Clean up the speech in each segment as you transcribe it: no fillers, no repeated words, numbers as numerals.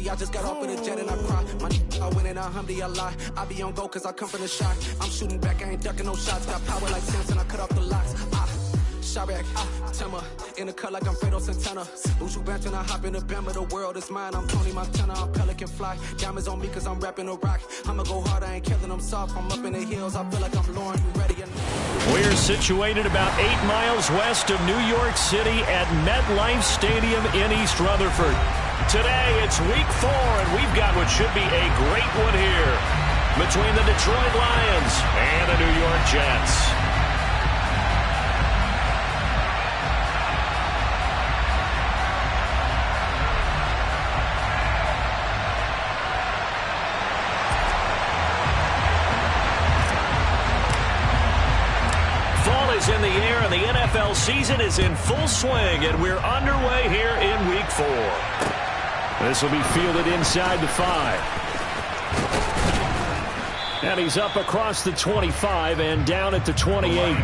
I just got off of the jet and I cry. My I win and alhamdulillah. I be on go cause I come from the shot. I'm shooting back, I ain't ducking no shots. Got power like Samson, I cut off the locks. Shabak, Tema, in the cut like I'm Fredo Santana. Ushu Banton, I hop in the Bama, the world is mine. I'm Tony Montana, I'm Pelican Fly. Diamonds on me cause I'm rapping a rock. I'ma go hard, I ain't killing them soft. I'm up in the hills, I feel like I'm Lauren, you ready? We're situated about 8 miles west of New York City at MetLife Stadium in East Rutherford. Today, it's week 4, and we've got what should be a great one here between the Detroit Lions and the New York Jets. In the air, and the NFL season is in full swing, and we're underway here in week 4. This will be fielded inside the 5. And he's up across the 25 and down at the 28.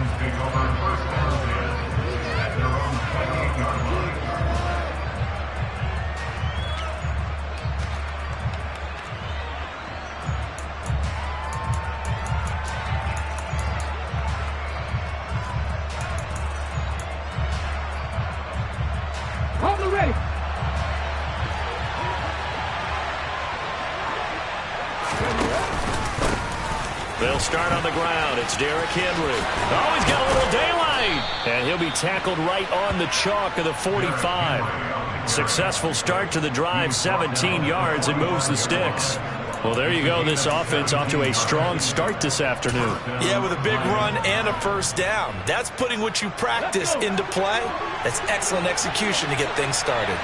They'll start on the ground. It's Derrick Henry. Oh, he's got a little daylight. And he'll be tackled right on the chalk of the 45. Successful start to the drive, 17 yards, and moves the sticks. Well, there you go. This offense off to a strong start this afternoon. Yeah, with a big run and a first down. That's putting what you practice into play. That's excellent execution to get things started.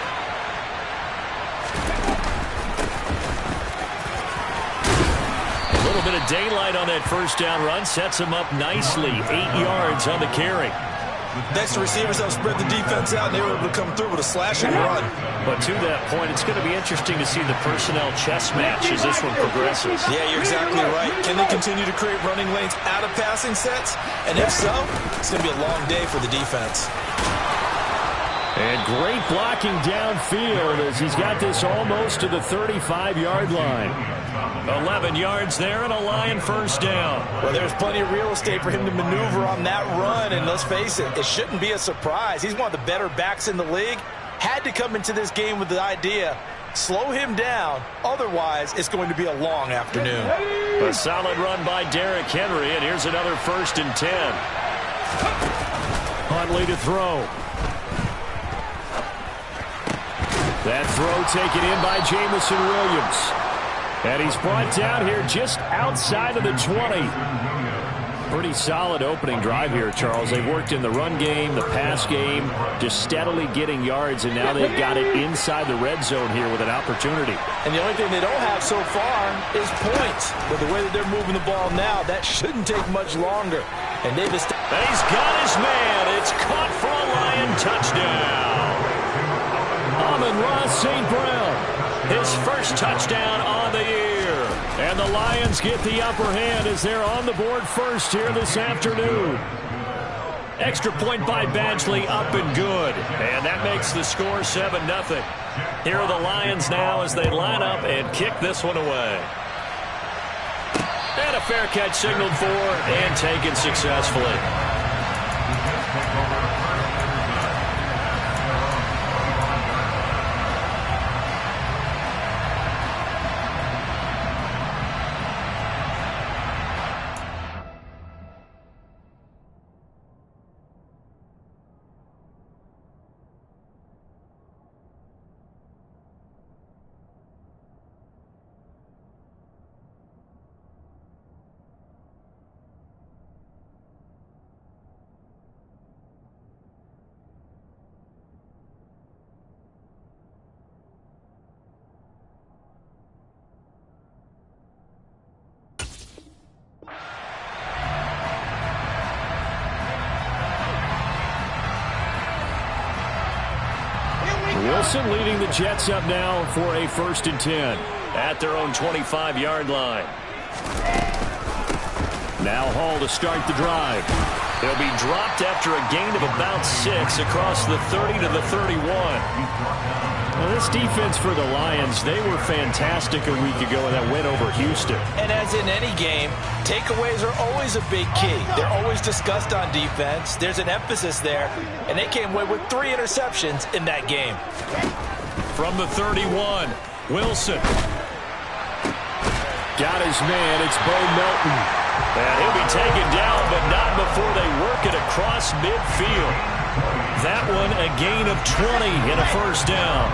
A little bit of daylight on that first down run sets him up nicely. 8 yards on the carry. Next, the receivers have spread the defense out, and they were able to come through with a slashing run. But to that point, it's going to be interesting to see the personnel chess match as this one progresses. Yeah, you're exactly right. Can they continue to create running lanes out of passing sets? And if so, it's going to be a long day for the defense. And great blocking downfield as he's got this almost to the 35-yard line. 11 yards there and a Lion first down. Well, there's plenty of real estate for him to maneuver on that run, and let's face it, it shouldn't be a surprise. He's one of the better backs in the league. Had to come into this game with the idea, slow him down, otherwise it's going to be a long afternoon. A solid run by Derrick Henry, and here's another 1st and 10. Huntley to throw. That throw taken in by Jamison Williams. And he's brought down here just outside of the 20. Pretty solid opening drive here, Charles. They've worked in the run game, the pass game, just steadily getting yards, and now they've got it inside the red zone here with an opportunity. And the only thing they don't have so far is points. But the way that they're moving the ball now, that shouldn't take much longer. And he's got his man. It's caught for a Lion touchdown. Amon-Ra St. Brown, his first touchdown on the year. And the Lions get the upper hand as they're on the board first here this afternoon. Extra point by Badgley, up and good. And that makes the score 7-0. Here are the Lions now as they line up and kick this one away. And a fair catch signaled for and taken successfully. Wilson leading the Jets up now for a 1st and 10 at their own 25-yard line. Now Hall to start the drive. They'll be dropped after a gain of about 6 across the 30 to the 31. Well, this defense for the Lions, they were fantastic a week ago in that win over Houston. And as in any game, takeaways are always a big key. They're always discussed on defense. There's an emphasis there, and they came away with 3 interceptions in that game. From the 31, Wilson. Got his man, it's Bo Melton. And he'll be taken down, but not before they work it across midfield. That one a gain of 20 and a first down.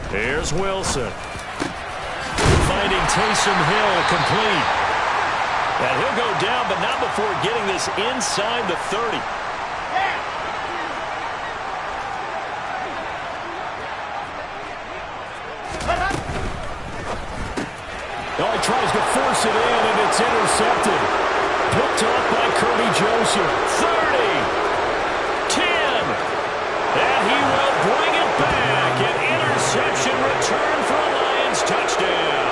Here's Wilson. Finding Taysom Hill complete. And he'll go down, but not before getting this inside the 30. Oh, he tries to force it in, and it's intercepted. Picked off by Kirby Joseph. 30, 10, and he will bring it back. An interception return for a Lions touchdown.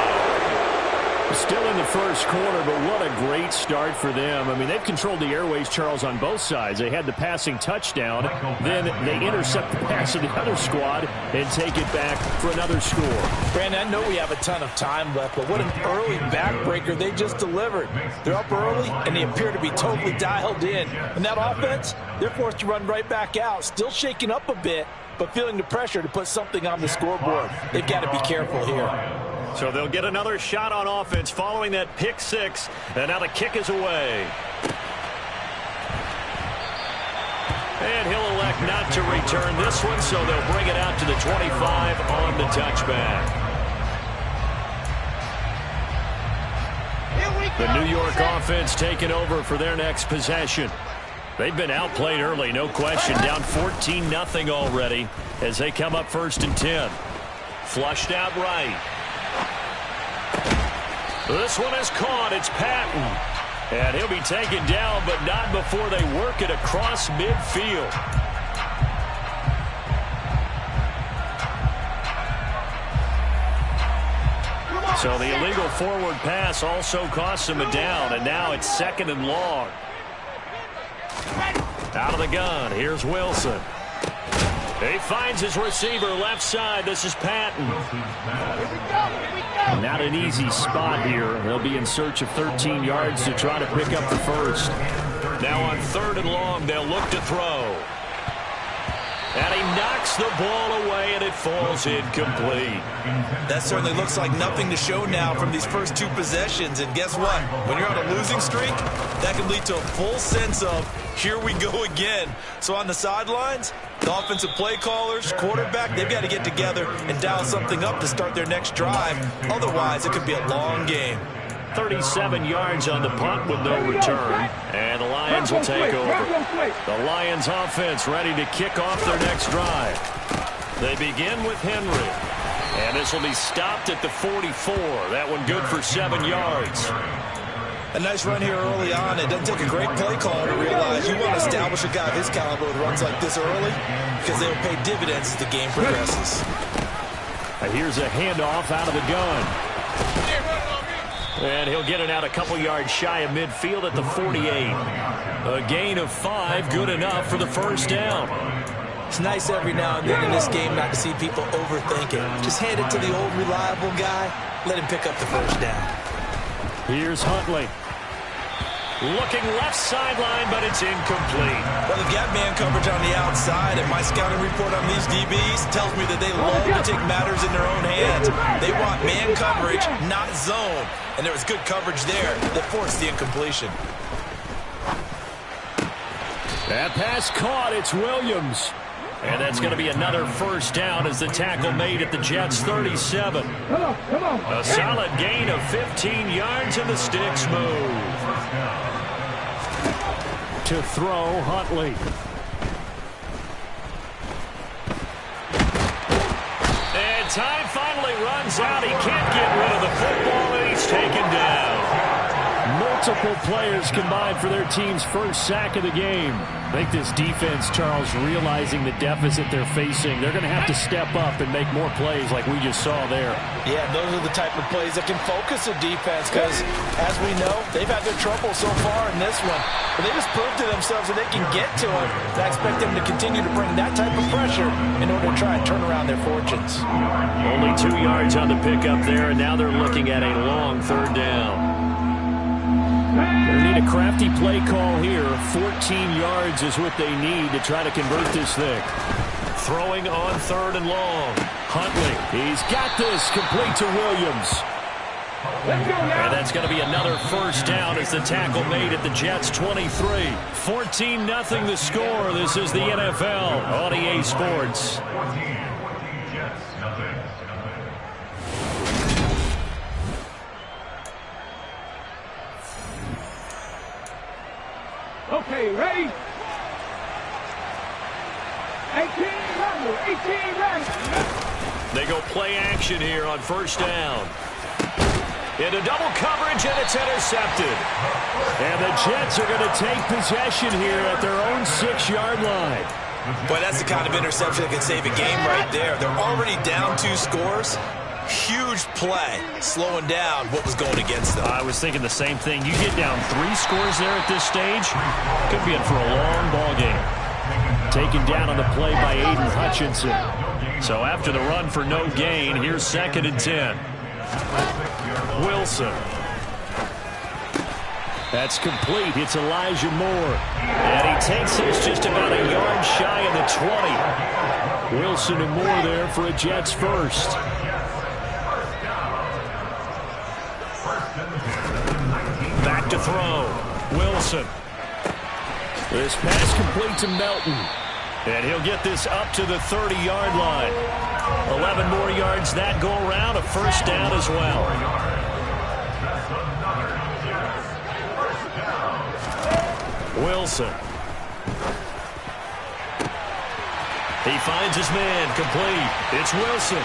Still in the first quarter, but what a great start for them. I mean, they've controlled the airways, Charles, on both sides. They had the passing touchdown, then they intercept the pass of the other squad and take it back for another score. Brandon, I know we have a ton of time left, but what an early backbreaker they just delivered. They're up early, and they appear to be totally dialed in. And that offense, they're forced to run right back out, still shaking up a bit, but feeling the pressure to put something on the scoreboard. They've got to be careful here. So they'll get another shot on offense following that pick six, and now the kick is away. And he'll elect not to return this one, so they'll bring it out to the 25 on the touchback. The New York offense taking over for their next possession. They've been outplayed early, no question, down 14-0 already as they come up 1st and 10. Flushed out right. This one is caught. It's Patton. And he'll be taken down, but not before they work it across midfield. So the illegal forward pass also costs him a down, and now it's 2nd and long. Out of the gun, here's Wilson. He finds his receiver left side. This is Patton. Not an easy spot here. They'll be in search of 13 yards to try to pick up the first. Now on 3rd and long, they'll look to throw. And he knocks the ball away, and it falls incomplete. That certainly looks like nothing to show now from these first 2 possessions. And guess what? When you're on a losing streak, that can lead to a full sense of, here we go again. So on the sidelines, the offensive play callers, quarterback, they've got to get together and dial something up to start their next drive. Otherwise, it could be a long game. 37 yards on the punt with no return. And the Lions will take over. The Lions offense ready to kick off their next drive. They begin with Henry. And this will be stopped at the 44. That one good for 7 yards. A nice run here early on. It doesn't take a great play caller to realize you want to establish a guy of his caliber with runs like this early because they'll pay dividends as the game progresses. Here's a handoff out of the gun. And he'll get it out a couple yards shy of midfield at the 48. A gain of 5, good enough for the first down. It's nice every now and then in this game not to see people overthink it. Just hand it to the old reliable guy. Let him pick up the first down. Here's Huntley. Looking left sideline, but it's incomplete. Well, they've got man coverage on the outside, and my scouting report on these DBs tells me that they love to take matters in their own hands. They want man coverage, not zone. And there was good coverage there that forced the incompletion. That pass caught. It's Williams. And that's going to be another first down as the tackle made at the Jets' 37. A solid gain of 15 yards, and the sticks move. To throw, Huntley. And time finally runs out. He can't get rid of the football, and he's taken down. More Multiple players combined for their team's first sack of the game. I think this defense, Charles, realizing the deficit they're facing, they're going to have to step up and make more plays like we just saw there. Yeah, those are the type of plays that can focus a defense because, as we know, they've had their trouble so far in this one. But they just proved to themselves that they can get to it. And I expect them to continue to bring that type of pressure in order to try and turn around their fortunes. Only 2 yards on the pickup there, and now they're looking at a long third down. They need a crafty play call here. 14 yards is what they need to try to convert this thing. Throwing on third and long. Huntley, he's got this, complete to Williams. And that's going to be another first down as the tackle made at the Jets' 23. 14-0 the score. This is the NFL on EA Sports. Okay, ready? 18 ready. They go play action here on first down. Into double coverage, and it's intercepted. And the Jets are going to take possession here at their own 6-yard line. Boy, that's the kind of interception that can save a game right there. They're already down 2 scores. Huge play, slowing down what was going against them. I was thinking the same thing. You get down 3 scores there at this stage, could be in for a long ball game. Taken down on the play by Aiden Hutchinson. So after the run for no gain, here's 2nd and 10. Wilson. That's complete. It's Elijah Moore. And he takes this just about a yard shy of the 20. Wilson and Moore there for a Jets first. Back to throw. Wilson. This pass complete to Melton. And he'll get this up to the 30-yard line. 11 more yards that go around. A first down as well. Wilson. He finds his man complete. It's Wilson.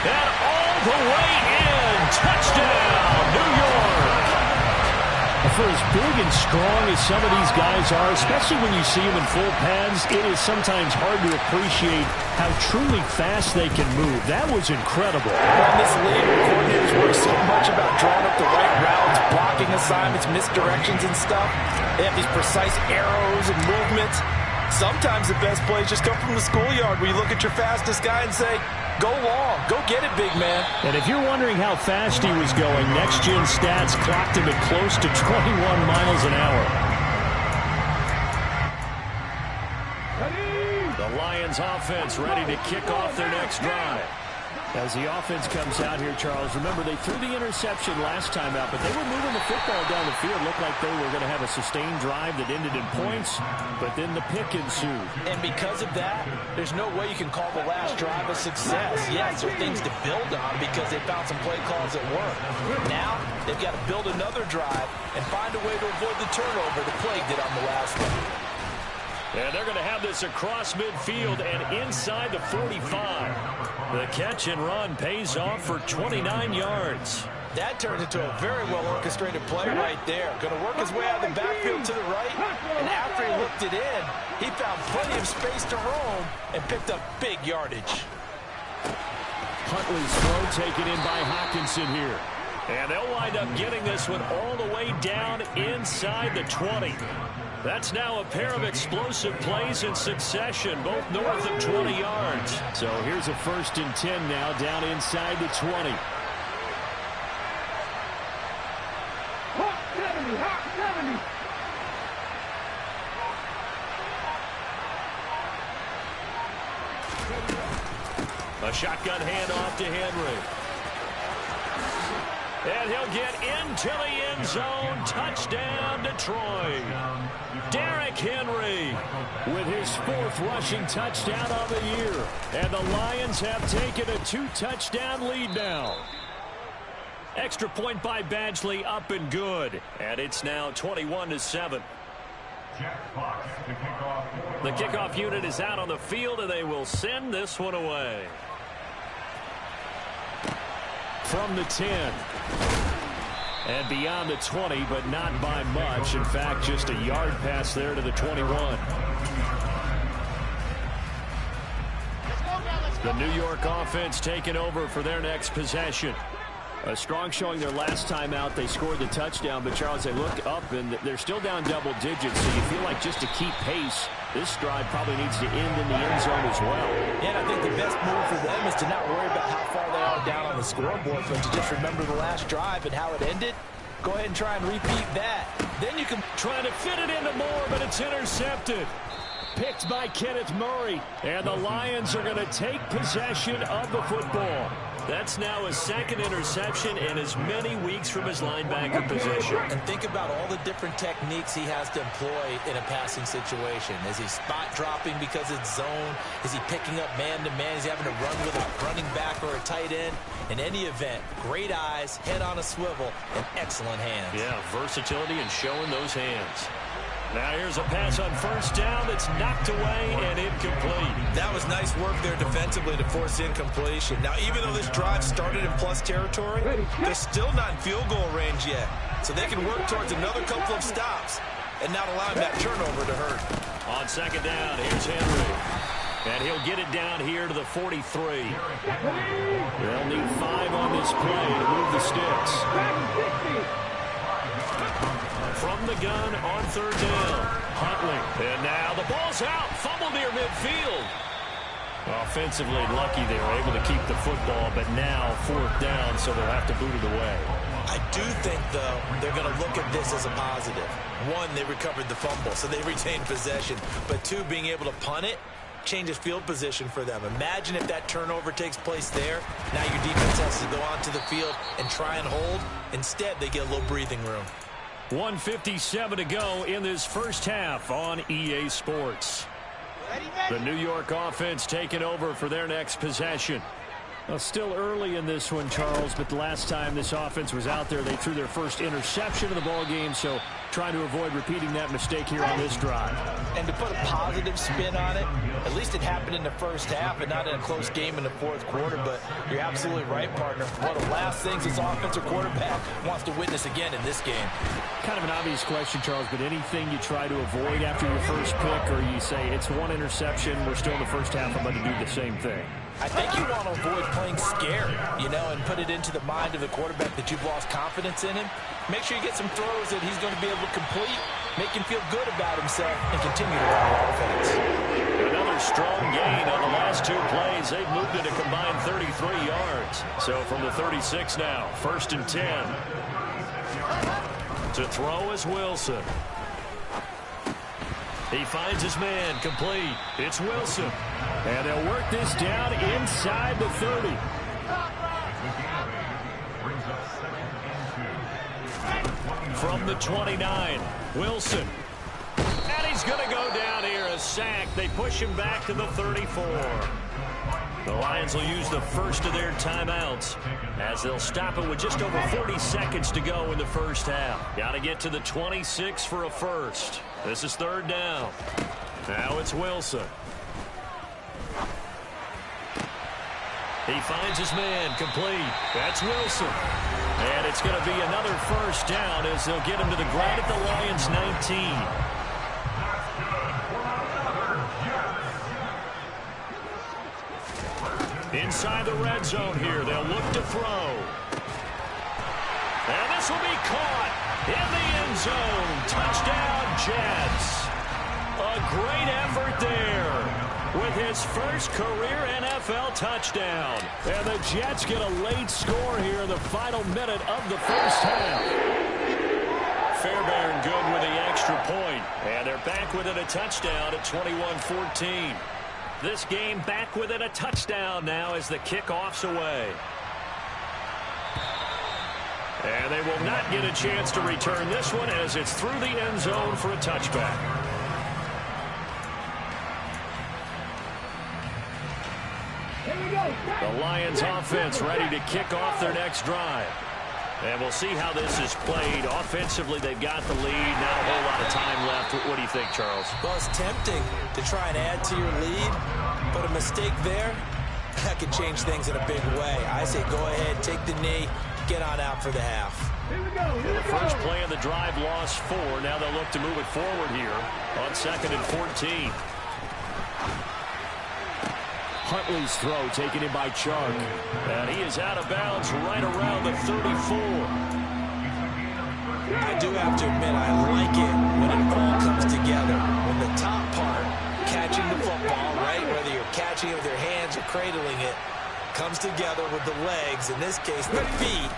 And all the way in. Touchdown, New York. For as big and strong as some of these guys are, especially when you see them in full pads, it is sometimes hard to appreciate how truly fast they can move. That was incredible. In this league, coordinators worry so much about drawing up the right routes, blocking assignments, misdirections and stuff. They have these precise arrows and movements. Sometimes the best plays just come from the schoolyard where you look at your fastest guy and say, go long, go get it, big man. And if you're wondering how fast he was going, Next Gen Stats clocked him at close to 21 miles an hour. The Lions offense ready to kick off their next drive. As the offense comes out here, Charles, remember they threw the interception last time out, but they were moving the football down the field. Looked like they were going to have a sustained drive that ended in points, but then the pick ensued. And because of that, there's no way you can call the last drive a success. Yes, there are things to build on because they found some play calls that work. Now, they've got to build another drive and find a way to avoid the turnover that plagued it on the last one. And they're going to have this across midfield and inside the 45. The catch and run pays off for 29 yards. That turned into a very well-orchestrated play right there. Going to work his way out of the backfield to the right, and after he looked it in, he found plenty of space to roam and picked up big yardage. Huntley's throw taken in by Hockenson here. And they'll wind up getting this one all the way down inside the 20. That's now a pair of explosive plays in succession, both north of 20 yards. So here's a 1st and 10 now down inside the 20. Hot 70. A shotgun handoff to Henry. And he'll get into the end zone. Touchdown, Detroit. Derrick Henry with his 4th rushing touchdown of the year. And the Lions have taken a 2-touchdown lead now. Extra point by Badgley, up and good. And it's now 21-7. The kickoff unit is out on the field, and they will send this one away. From the 10. And beyond the 20, but not by much. In fact, just a yard pass there to the 21. The New York offense taking over for their next possession. A strong showing their last time out. They scored the touchdown, but Charles, they look up and they're still down double digits, so you feel like just to keep pace, this drive probably needs to end in the end zone as well. Yeah, and I think the best move for them is to not worry about how far they are down on the scoreboard, but to just remember the last drive and how it ended. Go ahead and try and repeat that. Then you can try to fit it into Moore, but it's intercepted. Picked by Kenneth Murray, and the Lions are going to take possession of the football. That's now his second interception in as many weeks from his linebacker position. And think about all the different techniques he has to employ in a passing situation. Is he spot dropping because it's zone? Is he picking up man-to-man? Is he having to run with a running back or a tight end? In any event, great eyes, head on a swivel, and excellent hands. Yeah, versatility and showing those hands. Now here's a pass on first down that's knocked away and incomplete. That was nice work there defensively to force incompletion. Now, even though this drive started in plus territory, they're still not in field goal range yet. So they can work towards another couple of stops and not allowing that turnover to hurt. On second down, here's Henry. And he'll get it down here to the 43. They'll need 5 on this play to move the sticks. From the gun on third down, Huntley. And now the ball's out, fumble near midfield. Offensively lucky they were able to keep the football, but now fourth down, so they'll have to boot it away. I do think, though, they're going to look at this as a positive. One, they recovered the fumble, so they retained possession. But two, being able to punt it changes field position for them. Imagine if that turnover takes place there. Now your defense has to go onto the field and try and hold. Instead, they get a little breathing room. 1:57 to go in this first half on EA Sports. The New York offense taking over for their next possession. Well, still early in this one, Charles, but the last time this offense was out there, they threw their first interception of the ball game, so trying to avoid repeating that mistake here on this drive. And to put a positive spin on it, at least it happened in the first half and not in a close game in the fourth quarter, but you're absolutely right, partner. One of the last things this offensive quarterback wants to witness again in this game. Kind of an obvious question, Charles, but anything you try to avoid after your first pick, or you say it's one interception, we're still in the first half, I'm going to do the same thing? I think you want to avoid playing scared, and put it into the mind of the quarterback that you've lost confidence in him. Make sure you get some throws that he's going to be able to complete, make him feel good about himself, and continue to run the offense. Another strong gain on the last two plays. They've moved it a combined 33 yards. So from the 36 now, 1st and 10. To throw is Wilson. He finds his man, complete. It's Wilson. And they'll work this down inside the 30. From the 29, Wilson. And he's going to go down here, a sack. They push him back to the 34. The Lions will use the first of their timeouts as they'll stop it with just over 40 seconds to go in the first half. Got to get to the 26 for a first. This is third down. Now it's Wilson. He finds his man, complete. That's Wilson. And it's going to be another first down as they'll get him to the ground at the Lions' 19. Inside the red zone here, they'll look to throw. And this will be caught in the end zone. Touchdown, Jets. A great effort there with his first career NFL touchdown. And the Jets get a late score here in the final minute of the first half. Fairbairn good with the extra point. And they're back within a touchdown at 21-14. This game back within a touchdown now as the kickoff's away. And they will not get a chance to return this one as it's through the end zone for a touchback. The Lions offense ready to kick off their next drive. And we'll see how this is played. Offensively, they've got the lead. Not a whole lot of time left. What do you think, Charles? Well, it's tempting to try and add to your lead, but a mistake there, that could change things in a big way. I say go ahead, take the knee, get on out for the half. Here we go. Here The we go. first play of the drive lost 4. Now they'll look to move it forward here on 2nd and 14. Huntley's throw taken in by Chark. And he is out of bounds right around the 34. I do have to admit, I like it when it all comes together. When the top part, catching the football, right, whether you're catching it with your hands or cradling it, comes together with the legs, in this case the feet,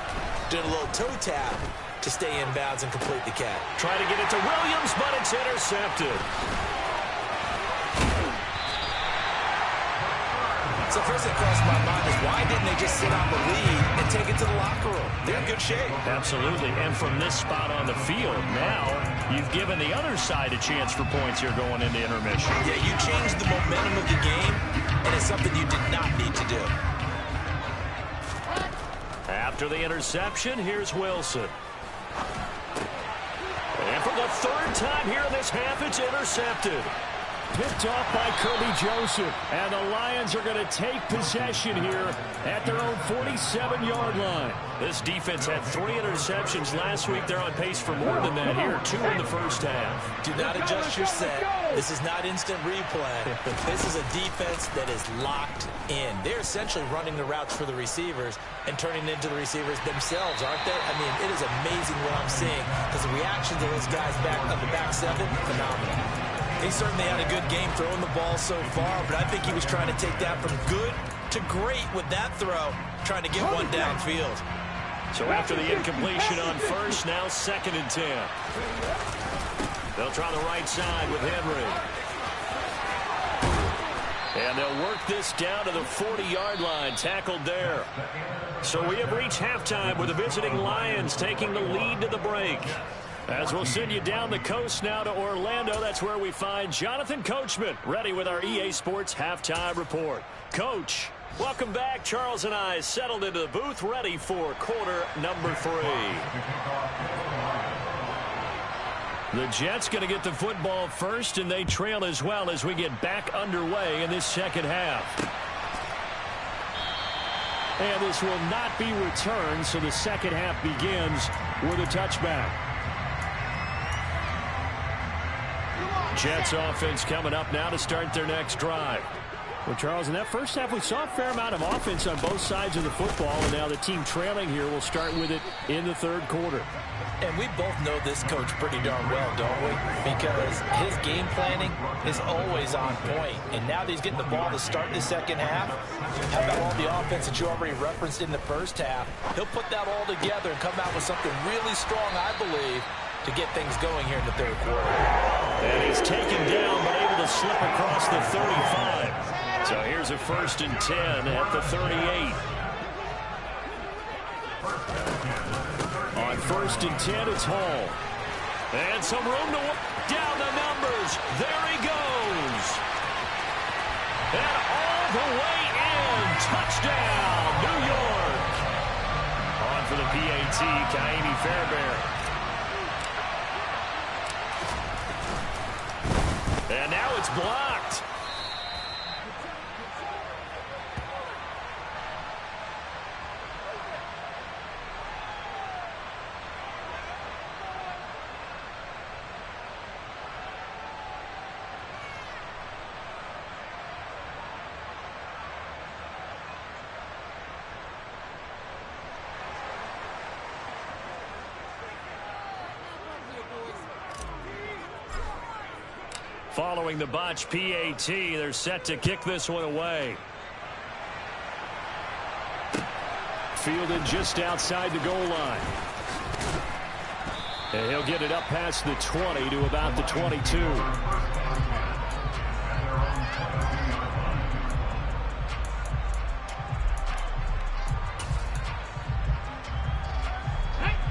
did a little toe tap to stay in bounds and complete the catch. Try to get it to Williams, but it's intercepted. So first thing crossed my mind is why didn't they just sit on the lead and take it to the locker room? They're in good shape. Absolutely, and from this spot on the field, now you've given the other side a chance for points here going into intermission. Yeah, you changed the momentum of the game, and it's something you did not need to do. After the interception, here's Wilson. And for the 3rd time here in this half, it's intercepted. Picked off by Kirby Joseph. And the Lions are going to take possession here at their own 47-yard line. This defense had 3 interceptions last week. They're on pace for more than that here. 2 in the first half. Do not adjust your set. This is not instant replay. This is a defense that is locked in. They're essentially running the routes for the receivers and turning into the receivers themselves, aren't they? I mean, it is amazing what I'm seeing because the reaction to those guys back on the back 7, phenomenal. He certainly had a good game throwing the ball so far, but I think he was trying to take that from good to great with that throw, trying to get one downfield. So after the incompletion on first, now 2nd and 10. They'll try the right side with Henry. And they'll work this down to the 40-yard line, tackled there. So we have reached halftime with the visiting Lions taking the lead to the break. As we'll send you down the coast now to Orlando, that's where we find Jonathan Coachman, ready with our EA Sports Halftime Report. Coach, welcome back. Charles and I settled into the booth, ready for quarter number 3. The Jets going to get the football first, and they trail as well as we get back underway in this second half. And this will not be returned, so the second half begins with a touchback. Jets offense coming up now to start their next drive. Well, Charles, in that first half, we saw a fair amount of offense on both sides of the football, and now the team trailing here will start with it in the 3rd quarter. And we both know this coach pretty darn well, don't we? Because his game planning is always on point. And now that he's getting the ball to start the second half, how about all the offense that you already referenced in the first half? He'll put that all together and come out with something really strong, I believe, to get things going here in the 3rd quarter. And he's taken down, but able to slip across the 35. So here's a 1st and 10 at the 38. On 1st and 10, it's Hall. And some room to work down the numbers. There he goes. And all the way in. Touchdown, New York. On for the PAT, Kaimi Fairbairn. And now it's blocked. Following the botch PAT, they're set to kick this one away. Fielded just outside the goal line. And he'll get it up past the 20 to about the 22.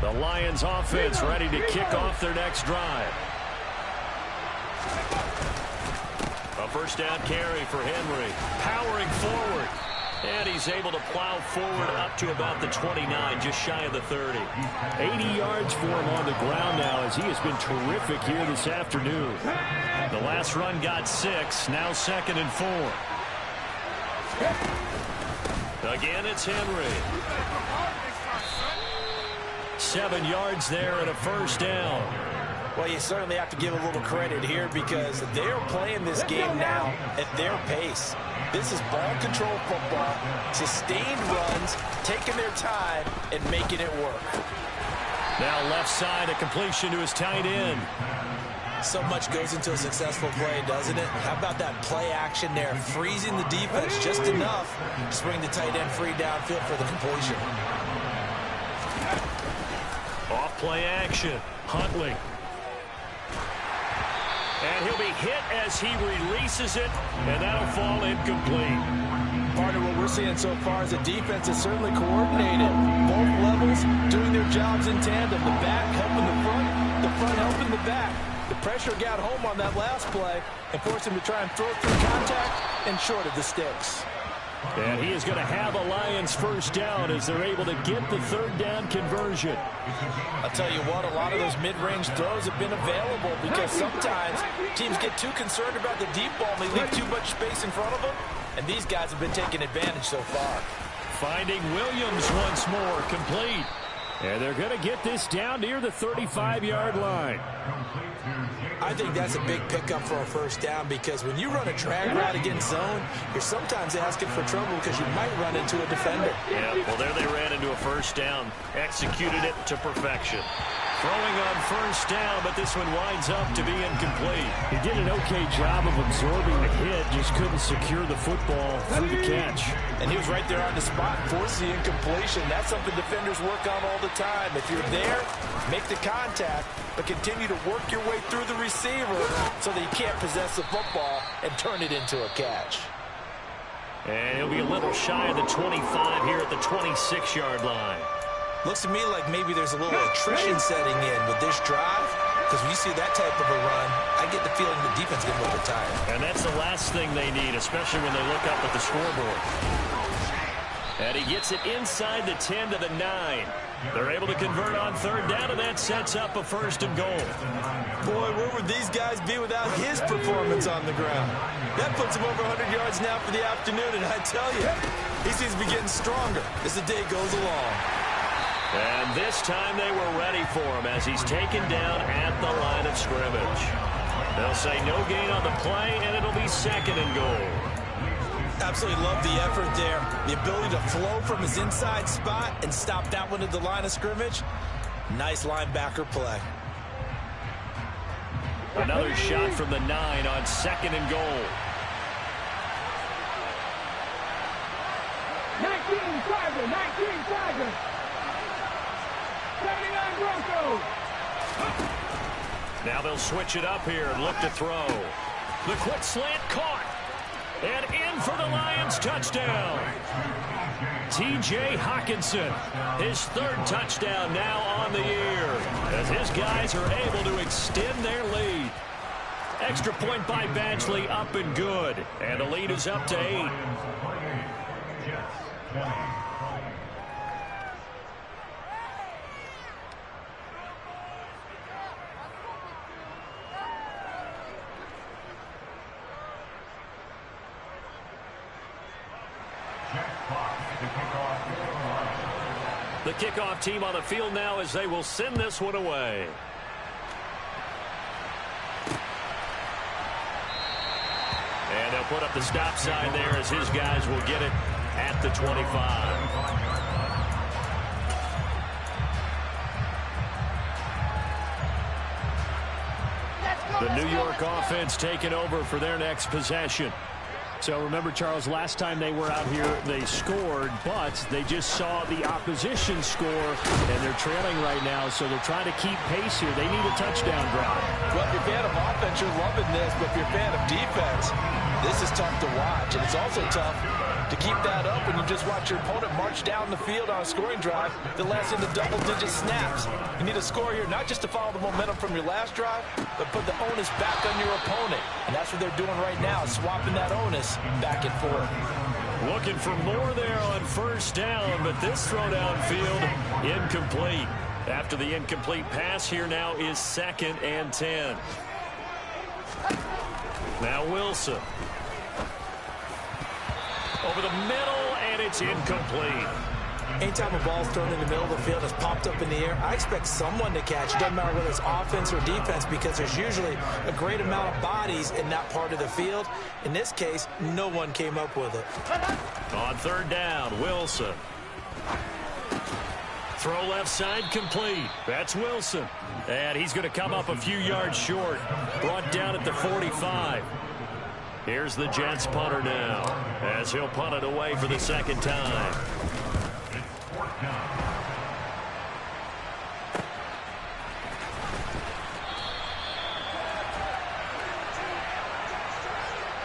The Lions offense ready to kick off their next drive. A first down carry for Henry. Powering forward. And he's able to plow forward up to about the 29, just shy of the 30. 80 yards for him on the ground now as he has been terrific here this afternoon. The last run got 6, now 2nd and 4. Again, it's Henry. 7 yards there and a first down. Well, you certainly have to give a little credit here because they're playing this game now at their pace. This is ball control football, sustained runs, taking their time and making it work. Now left side, a completion to his tight end. So much goes into a successful play, doesn't it? How about that play action there, freezing the defense just enough to bring the tight end free downfield for the completion. Off play action, Huntley. And he'll be hit as he releases it, and that'll fall incomplete. Partner, what we're seeing so far is the defense is certainly coordinated. Both levels doing their jobs in tandem. The back helping the front helping the back. The pressure got home on that last play and forced him to try and throw it through contact and short of the sticks. And he is going to have a Lions first down as they're able to get the third down conversion. I'll tell you what, a lot of those mid-range throws have been available because sometimes teams get too concerned about the deep ball and they leave too much space in front of them, and these guys have been taking advantage so far. Finding Williams once more, complete. And they're going to get this down near the 35-yard line. I think that's a big pickup for a first down because when you run a drag route against zone, you're sometimes asking for trouble because you might run into a defender. Yeah, well, there they ran into a first down. Executed it to perfection. Throwing on first down, but this one winds up to be incomplete. He did an okay job of absorbing the hit, just couldn't secure the football through the catch. And he was right there on the spot, forced the incompletion. That's something defenders work on all the time. If you're there, make the contact, but continue to work your way through the receiver so that you can't possess the football and turn it into a catch. And he'll be a little shy of the 25 here at the 26-yard line. Looks to me like maybe there's a little attrition setting in with this drive, because when you see that type of a run, I get the feeling the defense is getting a little bit tired. And that's the last thing they need, especially when they look up at the scoreboard. And he gets it inside the 10 to the 9. They're able to convert on third down, and that sets up a first and goal. Boy, where would these guys be without his performance on the ground? That puts him over 100 yards now for the afternoon, and I tell you, he seems to be getting stronger as the day goes along. And this time they were ready for him as he's taken down at the line of scrimmage. They'll say no gain on the play, and it'll be second and goal. Absolutely love the effort there. The ability to flow from his inside spot and stop that one at the line of scrimmage. Nice linebacker play. Another shot from the 9 on second and goal. 19-Tiger. 79 Broncos. Now they'll switch it up here and look to throw. The quick slant caught. And in for the Lions touchdown. T.J. Hockenson, his third touchdown now on the year, as his guys are able to extend their lead. Extra point by Badgley, up and good. And the lead is up to 8. The kickoff team on the field now as they will send this one away. And they'll put up the stop sign there as his guys will get it at the 25. The New York offense taking over for their next possession. So remember, Charles, last time they were out here, they scored, but they just saw the opposition score, and they're trailing right now, so they're trying to keep pace here. They need a touchdown drive. Well, if you're a fan of offense, you're loving this, but if you're a fan of defense, this is tough to watch, and it's also tough to keep that up when you just watch your opponent march down the field on a scoring drive that lasts into double-digit snaps. You need a score here, not just to follow the momentum from your last drive, but put the onus back on your opponent. And that's what they're doing right now, swapping that onus back and forth. Looking for more there on first down, but this throw downfield incomplete. After the incomplete pass, here now is 2nd and 10. Now Wilson. Over the middle, and it's incomplete. Anytime a ball's thrown in the middle of the field, it's popped up in the air, I expect someone to catch it. Doesn't matter whether it's offense or defense, because there's usually a great amount of bodies in that part of the field. In this case, no one came up with it. On third down, Wilson. Throw left side complete. That's Wilson. And he's going to come up a few yards short. Brought down at the 45. Here's the Jets punter now, as he'll punt it away for the second time.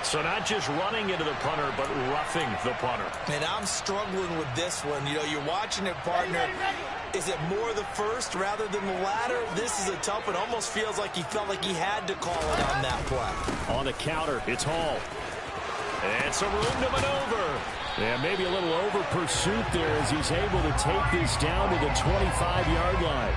So not just running into the punter, but roughing the punter. And I'm struggling with this one. You know, you're watching it, partner. Is it more the first rather than the latter? This is a tough one. Almost feels like he felt like he had to call it on that play. On the counter, it's Hall. And some room to maneuver. Yeah, maybe a little over pursuit there as he's able to take this down to the 25-yard line.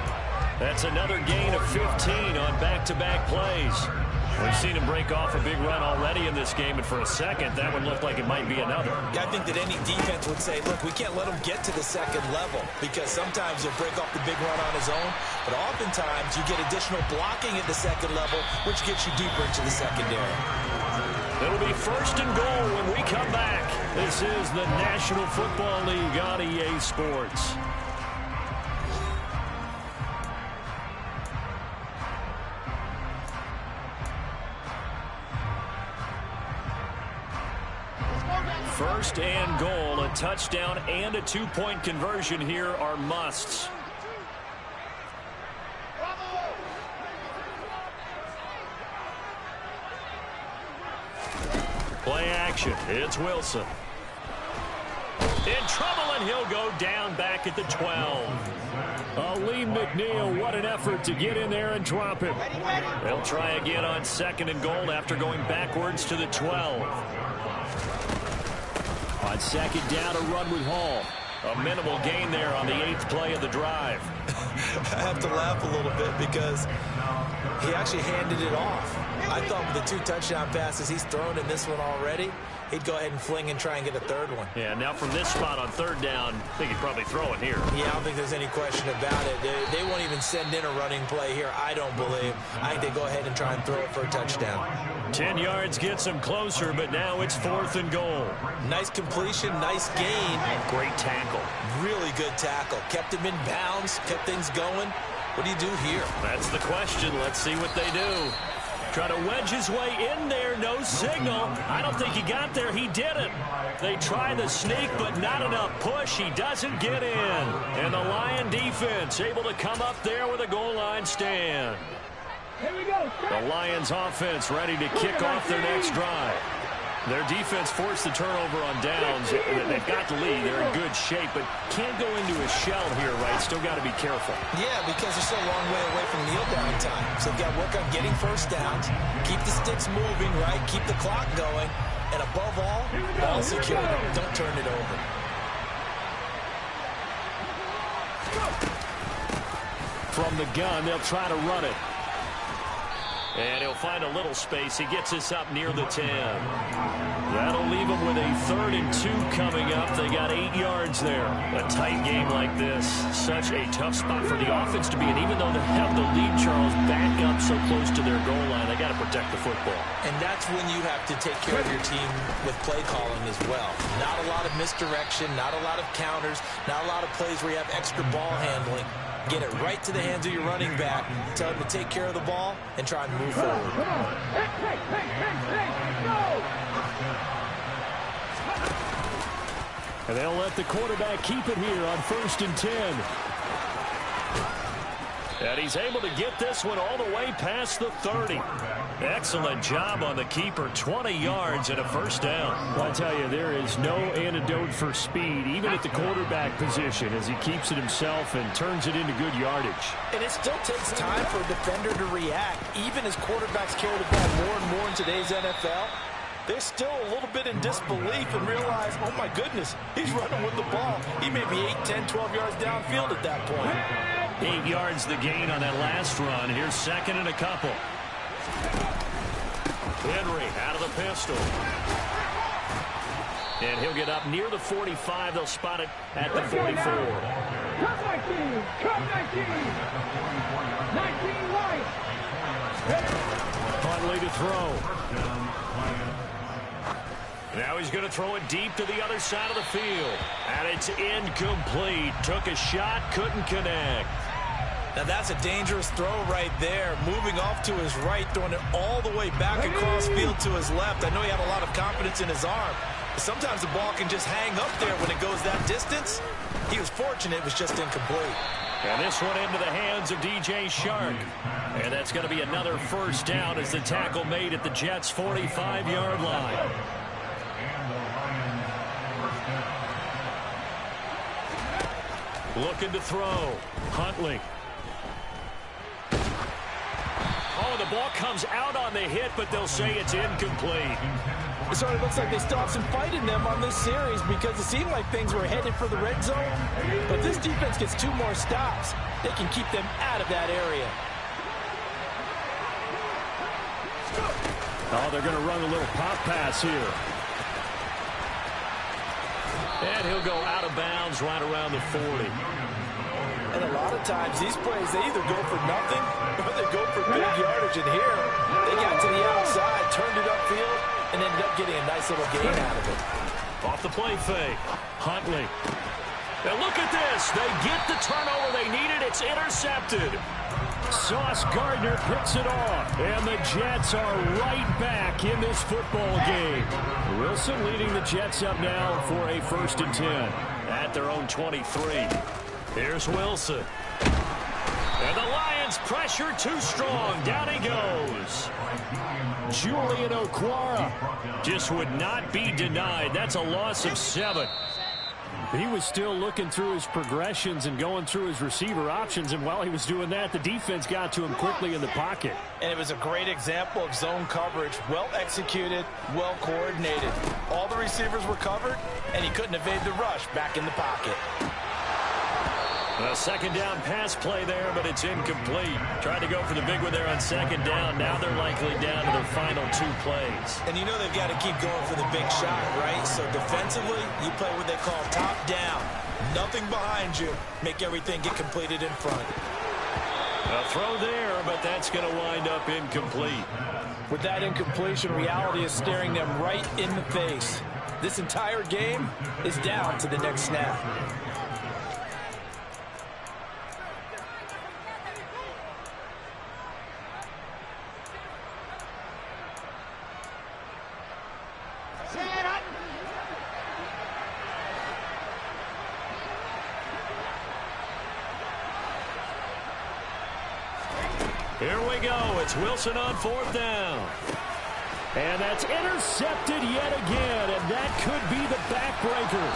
That's another gain of 15 on back-to-back plays. We've seen him break off a big run already in this game, and for a second, that one looked like it might be another. I think that any defense would say, look, we can't let him get to the second level, because sometimes he'll break off the big run on his own, but oftentimes you get additional blocking at the second level, which gets you deeper into the secondary. It'll be first and goal when we come back. This is the National Football League on EA Sports. First and goal, a touchdown and a two-point conversion here are musts. Play action. It's Wilson. In trouble, and he'll go down back at the 12. Lee McNeil, what an effort to get in there and drop him. They'll try again on second and goal after going backwards to the 12. On second down, a run with Hall. A minimal gain there on the 8th play of the drive. I have to laugh a little bit because he actually handed it off. I thought with the 2 touchdown passes he's thrown in this one already, he'd go ahead and fling and try and get a third one. Yeah, now from this spot on third down, I think he'd probably throw it here. Yeah, I don't think there's any question about it. They won't even send in a running play here, I don't believe. I think they go ahead and try and throw it for a touchdown. 10 yards gets him closer, but now it's 4th and goal. Nice completion, nice gain. Great tackle. Really good tackle. Kept him in bounds, kept things going. What do you do here? That's the question. Let's see what they do. Try to wedge his way in there, no signal. I don't think he got there. He didn't. They try the sneak, but not enough push. He doesn't get in. And the Lion defense able to come up there with a goal line stand. Here we go. The Lions offense ready to kick off their next drive. Their defense forced the turnover on downs. They've got the lead. They're in good shape, but can't go into a shell here, right? Still got to be careful. Yeah, because they're still a long way away from kneel down time. So they've got to work on getting first downs, keep the sticks moving, right? Keep the clock going, and above all, ball security. Don't turn it over. From the gun, they'll try to run it. And he'll find a little space. He gets us up near the 10. That'll leave him with a 3rd and 2 coming up. They got 8 yards there. A tight game like this, such a tough spot for the offense to be in. Even though they have the lead, Charles, back up so close to their goal line, they got to protect the football. And that's when you have to take care of your team with play calling as well. Not a lot of misdirection, not a lot of counters, not a lot of plays where you have extra ball handling. Get it right to the hands of your running back. Tell him to take care of the ball and try and move forward. And they'll let the quarterback keep it here on 1st and 10. And he's able to get this one all the way past the 30. Excellent job on the keeper. 20 yards and a first down. Well, I tell you, there is no antidote for speed, even at the quarterback position, as he keeps it himself and turns it into good yardage. And it still takes time for a defender to react. Even as quarterbacks carry the ball more and more in today's NFL, they're still a little bit in disbelief and realize, oh my goodness, he's running with the ball. He may be 8, 10, 12 yards downfield at that point. 8 yards the gain on that last run. Here's 2nd and a couple. Henry out of the pistol. And he'll get up near the 45. They'll spot it at the 44. Come 19. Come 19. 19 right. Huntley to throw. Now he's going to throw it deep to the other side of the field. And it's incomplete. Took a shot, couldn't connect. Now that's a dangerous throw right there. Moving off to his right, throwing it all the way back across field to his left. I know he had a lot of confidence in his arm. But sometimes the ball can just hang up there when it goes that distance. He was fortunate it was just incomplete. And this one into the hands of DJ Shark. And that's going to be another first down as the tackle made at the Jets' 45-yard line. Looking to throw. Huntley. Oh, the ball comes out on the hit, but they'll say it's incomplete. It certainly looks like they still have some fight in them on this series because it seemed like things were headed for the red zone. But this defense gets 2 more stops. They can keep them out of that area. Oh, they're going to run a little pop pass here. And he'll go out of bounds right around the 40. And a lot of times these plays, they either go for nothing or they go for big yardage. And here, they got to the outside, turned it upfield, and ended up getting a nice little gain out of it. Off the play fake. Huntley. Now look at this. They get the turnover they needed. It's intercepted. Sauce Gardner picks it off. And the Jets are right back in this football game. Wilson leading the Jets up now for a 1st and 10 at their own 23. Here's Wilson. And the Lions pressure too strong. Down he goes. Julian Okwara just would not be denied. That's a loss of 7. He was still looking through his progressions and going through his receiver options, and while he was doing that, the defense got to him quickly in the pocket. And it was a great example of zone coverage. Well executed, well coordinated. All the receivers were covered, and he couldn't evade the rush back in the pocket. A 2nd down pass play there, but it's incomplete. Tried to go for the big one there on 2nd down. Now they're likely down to their final 2 plays. And you know they've got to keep going for the big shot, right? So defensively, you play what they call top down. Nothing behind you. Make everything get completed in front. A throw there, but that's going to wind up incomplete. With that incompletion, reality is staring them right in the face. This entire game is down to the next snap. Here we go. It's Wilson on 4th down. And that's intercepted yet again, and that could be the backbreaker.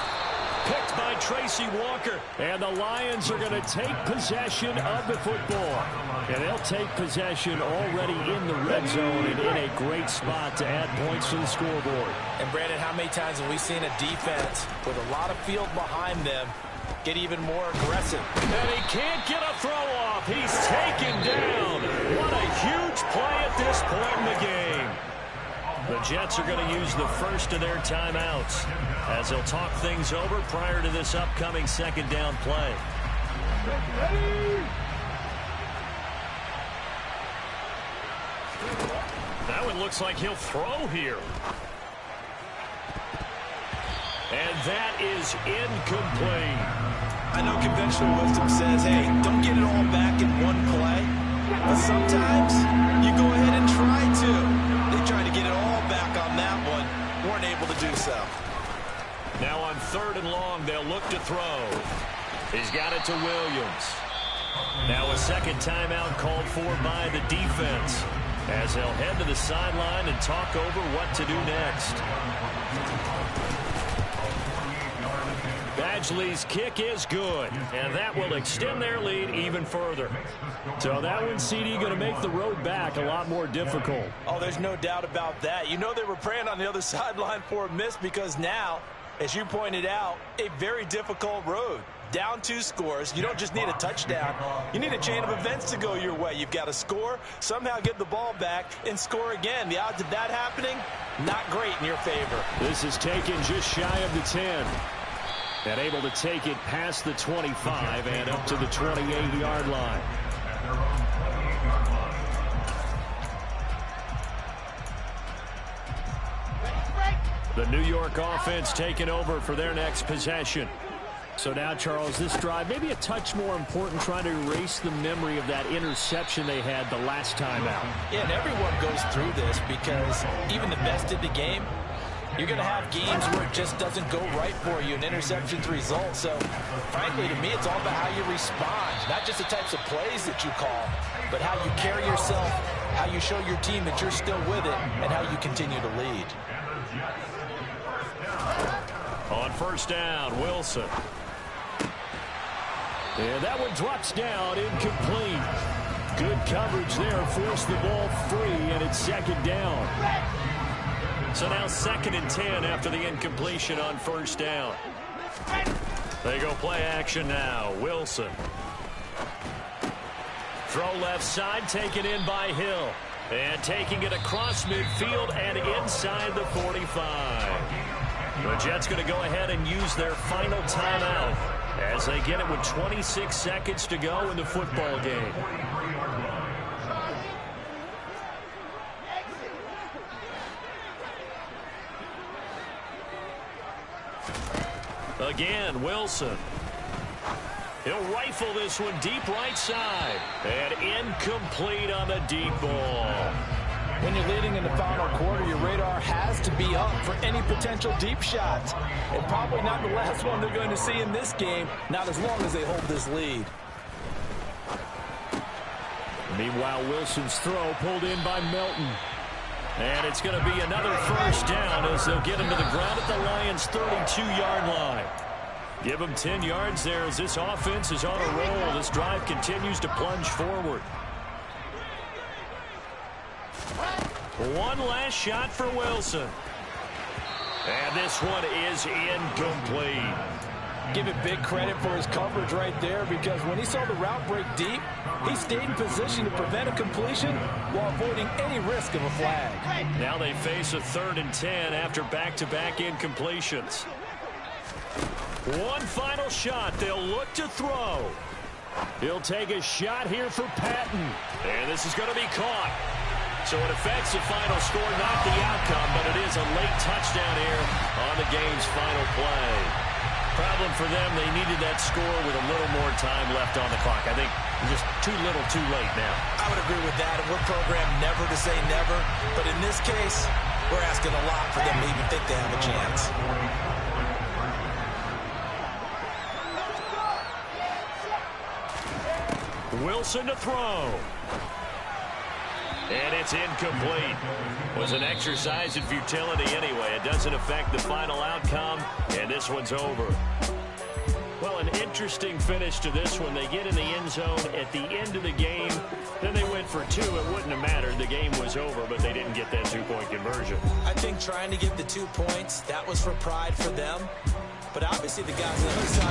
Picked by Tracy Walker. And the Lions are going to take possession of the football. And they'll take possession already in the red zone and in a great spot to add points to the scoreboard. And Brandon, how many times have we seen a defense with a lot of field behind them get even more aggressive? And he can't get a throw off. He's taken down. What a huge play at this point in the game. The Jets are going to use the first of their timeouts as they'll talk things over prior to this upcoming 2nd down play. That one looks like he'll throw here. And that is incomplete. I know conventional wisdom says, hey, don't get it all back in one play. But sometimes you go ahead and try to. They tried to get it all back on that one. Weren't able to do so. Now on 3rd and long, they'll look to throw. He's got it to Williams. Now a 2nd timeout called for by the defense as they'll head to the sideline and talk over what to do next. Badgley's kick is good, and that will extend their lead even further. So that one, CD, going to make the road back a lot more difficult. Oh, there's no doubt about that. You know they were praying on the other sideline for a miss because now As you pointed out, a very difficult road. Down 2 scores. You don't just need a touchdown. You need a chain of events to go your way. You've got to score, somehow get the ball back, and score again. The odds of that happening, not great in your favor. This is taken just shy of the 10. And able to take it past the 25 and up to the 28-yard line. The New York offense taking over for their next possession. So now, Charles, this drive, maybe a touch more important, trying to erase the memory of that interception they had the last time out. Yeah, and everyone goes through this because even the best in the game, you're going to have games where it just doesn't go right for you, and interceptions result. So, frankly, to me, it's all about how you respond, not just the types of plays that you call, but how you carry yourself, how you show your team that you're still with it, and how you continue to lead. On first down, Wilson. And that one drops down, incomplete. Good coverage there, forced the ball free, and it's second down. So now 2nd and 10 after the incompletion on first down. They go play action now. Wilson. Throw left side, taken in by Hill. And taking it across midfield and inside the 45. The Jets going to go ahead and use their final timeout as they get it with 26 seconds to go in the football game. Again, Wilson. He'll rifle this one deep right side. And incomplete on the deep ball. When you're leading in the final quarter, your radar has to be up for any potential deep shots. And probably not the last one they're going to see in this game, not as long as they hold this lead. Meanwhile, Wilson's throw pulled in by Melton. And it's going to be another first down as they'll get him to the ground at the Lions' 32-yard line. Give him 10 yards there as this offense is on a roll. This drive continues to plunge forward. One last shot for Wilson. And this one is incomplete. Give it big credit for his coverage right there, because when he saw the route break deep, he stayed in position to prevent a completion while avoiding any risk of a flag. Now they face a 3rd and 10 after back-to-back incompletions. One final shot. They'll look to throw. He'll take a shot here for Patton. And this is going to be caught. So it affects the final score, not the outcome, but it is a late touchdown here on the game's final play. Problem for them, they needed that score with a little more time left on the clock. I think just too little too late now. I would agree with that, and we're programmed never to say never. But in this case, we're asking a lot for them to even think they have a chance. Wilson to throw. And it's incomplete. Was an exercise in futility anyway. It doesn't affect the final outcome, and this one's over. Well, an interesting finish to this one. They get in the end zone at the end of the game. Then they went for 2. It wouldn't have mattered. The game was over, but they didn't get that 2-point conversion. I think trying to get the 2 points, that was for pride for them. But obviously the guys on the other side